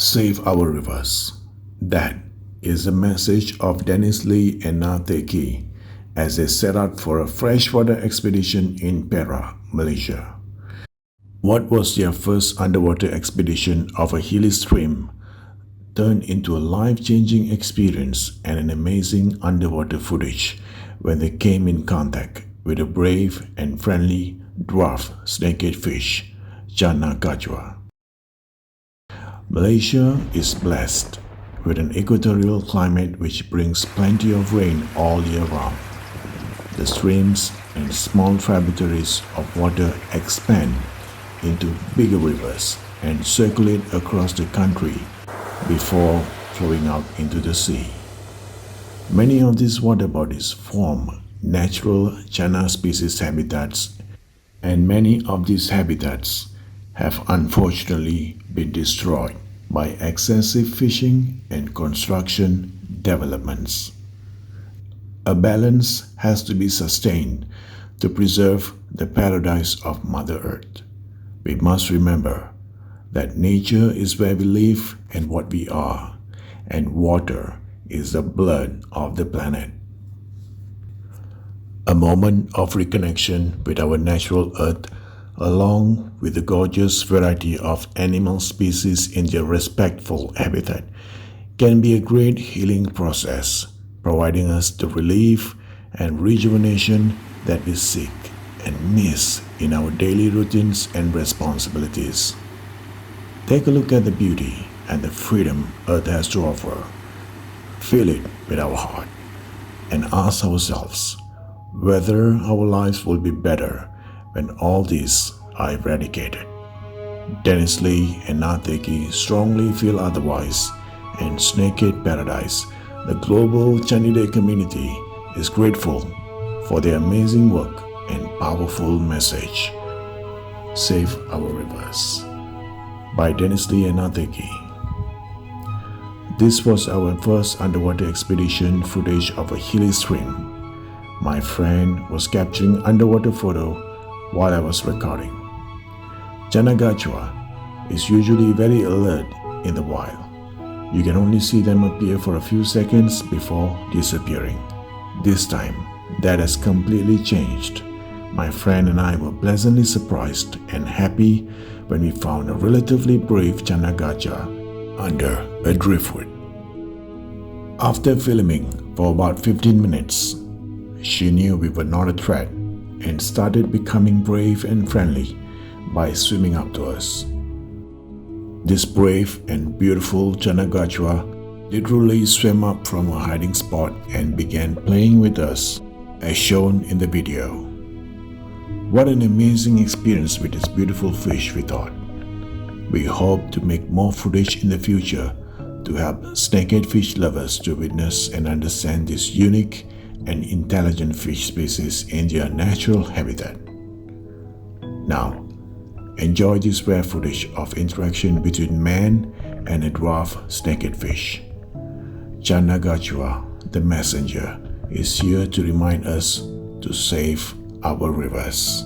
Save our rivers. That is the message of Dennis Lee and Na Tehky as they set out for a freshwater expedition in Perak, Malaysia. What was their first underwater expedition of a hilly stream turned into a life-changing experience and an amazing underwater footage when they came in contact with a brave and friendly dwarf snakehead fish, Channidae. Malaysia is blessed with an equatorial climate which brings plenty of rain all year round. The streams and small tributaries of water expand into bigger rivers and circulate across the country before flowing out into the sea. Many of these water bodies form natural Channidae species habitats, and many of these habitats have unfortunately been destroyed by excessive fishing and construction developments. A balance has to be sustained to preserve the paradise of Mother Earth. We must remember that nature is where we live and what we are, and water is the blood of the planet. A moment of reconnection with our natural earth, along with the gorgeous variety of animal species in their respectful habitat, can be a great healing process, providing us the relief and rejuvenation that we seek and miss in our daily routines and responsibilities. Take a look at the beauty and the freedom Earth has to offer. Feel it with our heart and ask ourselves whether our lives will be better when all these are eradicated. Dennis Lee and Na Tehky strongly feel otherwise, and Snakehead Paradise, the global Channidae community, is grateful for their amazing work and powerful message. Save Our Rivers by Dennis Lee and Na Tehky. This was our first underwater expedition footage of a hilly stream. My friend was capturing underwater photo while I was recording. Channidae is usually very alert in the wild. You can only see them appear for a few seconds before disappearing. This time, that has completely changed. My friend and I were pleasantly surprised and happy when we found a relatively brave Channidae under a driftwood. After filming for about 15 minutes, she knew we were not a threat and started becoming brave and friendly by swimming up to us. This brave and beautiful Channidae literally swam up from her hiding spot and began playing with us, as shown in the video. What an amazing experience with this beautiful fish, we thought. We hope to make more footage in the future to help snakehead fish lovers to witness and understand this unique and intelligent fish species in their natural habitat. Now, enjoy this rare footage of interaction between man and a dwarf snakehead fish. Channidae, the messenger, is here to remind us to save our rivers.